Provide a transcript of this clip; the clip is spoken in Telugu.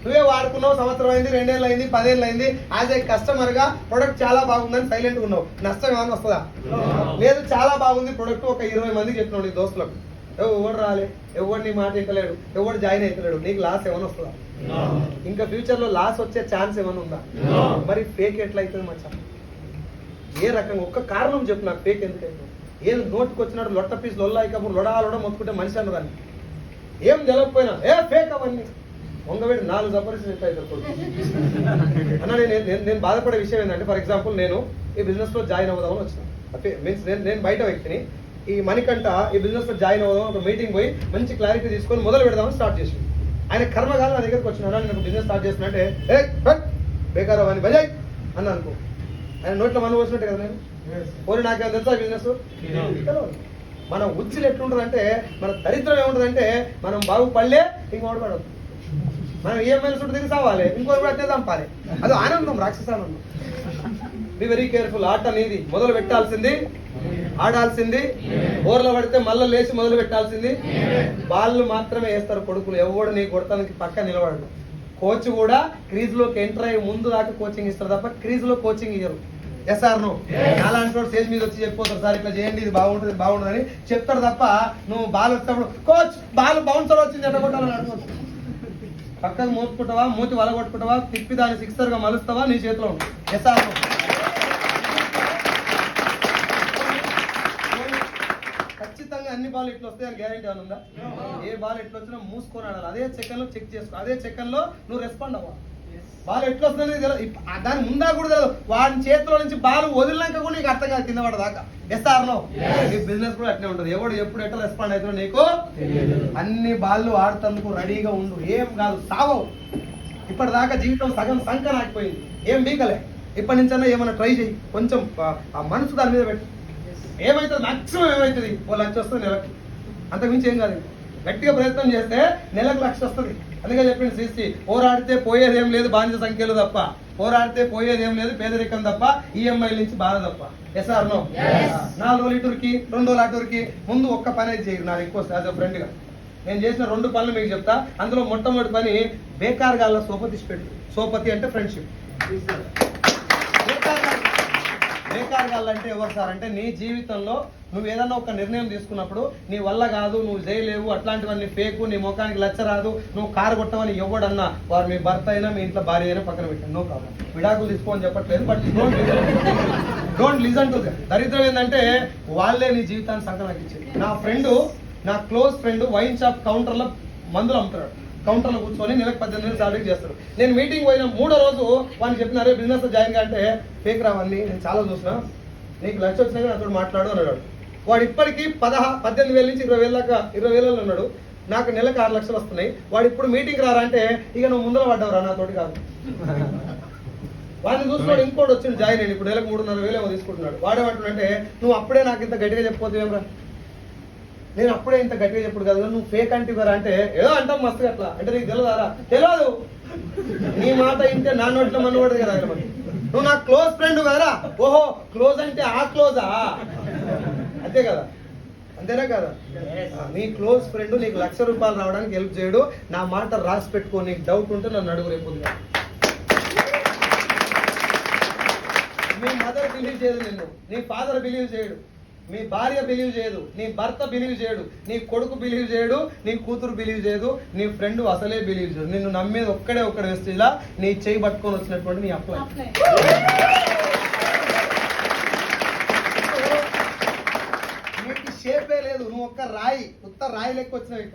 నువ్వే వాడుకున్నావు, సంవత్సరం అయింది, 2 ఏళ్ళు అయింది, 10 ఏళ్ళు అయింది, యాజ్ ఏ కస్టమర్ గా ప్రొడక్ట్ చాలా బాగుందని సైలెంట్ గా ఉన్నావు, నష్టం ఏమైనా వస్తుందా? లేదు, చాలా బాగుంది ప్రొడక్ట్, ఒక 20 మందికి చెప్పినావు నీ దోస్తులకు, ఎవడు రాలే, ఎవడు నీ మాట ఇంటలేడు, ఎవడు జాయిన్ అవుతలేడు, నీకు లాస్ ఏమైనా వస్తుందా? ఇంకా ఫ్యూచర్ లో లాస్ వచ్చే ఛాన్స్ ఏమైనా ఉందా? మరి ఫేక్ ఎట్లా అవుతుంది మచ్చా? ఏ రకంగా ఒక్క కారణం చెప్పు నాకు, ఫేక్ ఎందుకైతే? ఏం నోటికి వచ్చినట్టు లొట్ట పీస్ లొల్లాయికప్పుడు లొడ మొత్తుకుంటే మనిషి అన్న దాన్ని ఏం తెలవకపోయినా ఫేక్ అవన్నీ వంగవేడి 4 సంపరిస్తుంది అన్న. నేను బాధపడే విషయం ఏంటంటే, ఫర్ ఎగ్జాంపుల్ నేను ఈ బిజినెస్ లో జాయిన్ అవుదామని వచ్చిన, మీన్స్ నేను బయట వ్యక్తిని, ఈ మణికంఠ ఈ బిజినెస్ లో జాయిన్ అవుదాం ఒక మీటింగ్ పోయి మంచి క్లారిటీ తీసుకొని మొదలు పెడదామని స్టార్ట్ చేసి, ఆయన కర్మగాలు నా దగ్గరకు వచ్చిన, నేను బిజినెస్ స్టార్ట్ చేస్తున్నట్టే బేకార్ అవన్నీ బజాయ్ అన్న అనుకో, ఆయన నోట్లో మనం వచ్చినట్టే కదా. నేను పోనీ నాకేమో తెలుసా బిజినెస్? మనం ఉచ్చులు ఎట్లుంటుంది అంటే, మన దరిద్రం ఏముంటుందంటే, మనం బాగుపడలే ఇంకోటి పడదు, మనం ఈఎంఐలు చుట్టూ తిరిగి సావాలి, ఇంకోటి కూడా అట్టే చంపాలి, అది ఆనందం, రాక్షసానందం. Be very careful. ఆట అనేది మొదలు పెట్టాల్సింది, ఆడాల్సింది, ఓర్లో పడితే మళ్ళీ లేచి మొదలు పెట్టాల్సింది. వాళ్ళు మాత్రమే వేస్తారు కొడుకులు, ఎవడు నీ కొడతానికి పక్క నిలబడడు. కోచ్ కూడా క్రీజ్ లోకి ఎంటర్ అయ్యి ముందు దాకా కోచింగ్ ఇస్తారు తప్ప క్రీజ్ లో కోచింగ్ ఇయ్యరు. ఎస్ఆర్ నువ్వు అలాంటి వాడు స్టేజ్ మీద వచ్చి చెప్పిపోతారు, సార్ ఇట్లా చేయండి, ఇది బాగుంటుంది బాగుంటుంది అని చెప్తాడు తప్ప, నువ్వు బాల్ వచ్చినప్పుడు కోచ్ బాల్ బౌన్సర్ వచ్చింది ఎట్లా కొట్టాలని అడుగుతావు. పక్కకు మోసుకుంటావా, మూతి వలగొట్టుకుంటావా, తిప్పి దాన్ని 6 గా మలుస్తావా, నీ చేతిలో ఉంటుంది. ఎస్ఆర్ ఖచ్చితంగా అన్ని బాల్ ఇట్లా వస్తాయని గ్యారెంటీ ఏమైనా ఉందా? ఏ బాల్ ఎట్లా వచ్చినా మూసుకొని ఆడాలి, అదే సెకండ్ లో చెక్ చేసుకో, అదే సెకండ్ లో నువ్వు రెస్పాండ్ అవ్వాలి. బాల్ ఎట్లా వస్తుంది దాని ముందా కూడా తెలియదు, వాడి చేతిలో నుంచి బాల్ వదిలినాక కూడా నీకు అర్థం కాదు కింద పడదాకా. ఎస్ఆర్లో నీ బిజినెస్ కూడా అట్లే ఉంటుంది, ఎవడు ఎప్పుడు ఎట్లా రెస్పాండ్ అవుతుందో నీకు అన్ని బాళ్ళు ఆడుతందుకు రెడీగా ఉండు, ఏం కాదు సావవు. ఇప్పటిదాకా జీవితం సగం సంక నాకిపోయింది, ఏం బీకలే, ఇప్పటి నుంచన్నా ఏమైనా ట్రై చేయి, కొంచెం ఆ మనసు దాని మీద పెట్టు, ఏమవుతుంది మాక్సిమం ఏమవుతుంది, 1 లక్ష వస్తుంది నెలకు, అంతకుమించి ఏం కాదు. గట్టిగా ప్రయత్నం చేస్తే నెలకు 1 లక్ష వస్తుంది. అందుకే చెప్పింది శ్రీశ్రీ, పోరాడితే పోయేదేం లేదు బానిస సంఖ్యలు తప్ప, పోరాడితే పోయేదేం లేదు పేదరికం తప్ప, ఈఎంఐ నుంచి బాధ తప్ప. SR no? 4 రోజులు ఇటురికి, 2 రోజులు అటురికి, ముందు ఒక్క పని అయితే చేయరు. నా రిక్వెస్ట్ యాజ్ అ ఫ్రెండ్ గా నేను చేసిన 2 పనులు మీకు చెప్తా. అందులో మొట్టమొదటి పని, బేకార్ గాళ్ళ సోపతి పెట్టు. సోపతి అంటే ఫ్రెండ్షిప్. బేకార్ గాళ్ళు అంటే ఎవరు సార్ అంటే, నీ జీవితంలో నువ్వు ఏదన్నా ఒక నిర్ణయం తీసుకున్నప్పుడు నీ వల్ల కాదు, నువ్వు చేయలేవు, అట్లాంటివన్నీ ఫేకు, నీ ముఖానికి లచ్చ రాదు, నువ్వు కారు కొట్టవని ఎవడన్నా, వారు మీ భర్త అయినా మీ ఇంట్లో భార్య అయినా పక్కన పెట్టాను, నో ప్రాబ్లం, విడాకులు తీసుకోని చెప్పట్లేదు, but don't listen to that. దరిద్రం ఏంటంటే వాళ్ళే నీ జీవితాన్ని సంకనాకిచ్చేది. నా ఫ్రెండ్, నా క్లోజ్ ఫ్రెండ్ వైన్ షాప్ కౌంటర్లో మందులు అమ్ముతాడు, కౌంటర్లో కూర్చొని నెలకు 18,000 సాలరీ చేస్తారు. నేను మీటింగ్ పోయిన 3వ రోజు వాడిని చెప్పినారే బిజినెస్ జాయిన్ గా అంటే, ఫేక్ రావాలి నేను చాలా చూసినా, నీకు 1 లక్ష వచ్చినా నాతో మాట్లాడు అన్నాడు. వాడు ఇప్పటికీ 18,000 నుంచి 20,000 దాకా 20,000 ఉన్నాడు, నాకు నెలకు 6 లక్షలు వస్తున్నాయి. వాడు ఇప్పుడు మీటింగ్ రారా అంటే, ఇక నువ్వు ముందర పడ్డావురా నాతోటి కాదు. వాడిని చూస్తున్నాడు, ఇంకోటి వచ్చింది జాయిన్ అయ్యి, ఇప్పుడు నెలకు 3,500 ఏమో తీసుకుంటున్నాడు. వాడేమంటున్నాడంటే, నువ్వు అప్పుడే నాకు ఇంత గట్టిగా చెప్పిపోతే ఏమరా, నేను అప్పుడే ఇంత గట్టిగా చెప్పుడు కదా, నువ్వు ఫేక్ అంటే కదా అంటే, ఏదో అంటాం మస్తుగా అట్లా అంటే, నీకు తెలియదారా? తెలియదు, నీ మాట ఇంటే నా నోట్లో మన పడదు కదా. నువ్వు నాకు క్లోజ్ ఫ్రెండ్ కదరా, ఓహో క్లోజ్ అంటే ఆ క్లోజా, అంతే కదా, అంతేనా కదా? నీ క్లోజ్ ఫ్రెండ్ నీకు 1 లక్ష రూపాయలు రావడానికి హెల్ప్ చేయడు, నా మాట రాసి పెట్టుకో, నీకు డౌట్ ఉంటే నన్ను అడుగు రేపు. మీ మదర్ బిలీవ్ చేయదు నిన్ను, నీ ఫాదర్ బిలీవ్ చేయడు, మీ భార్య బిలీవ్ చేయదు, నీ భర్త బిలీవ్ చేయడు, నీ కొడుకు బిలీవ్ చేయడు, నీ కూతురు బిలీవ్ చేయదు, నీ ఫ్రెండ్ అసలే బిలీవ్ చేయడు. నిన్ను నమ్మేది ఒక్కడే వేస్తే ఇలా నీ చేయి పట్టుకొని వచ్చినటువంటి నీ అప్లై. నీకు షేపే లేదు, నువ్వు ఒక్క రాయి, ఉత్త రాయి లెక్క వచ్చినవి.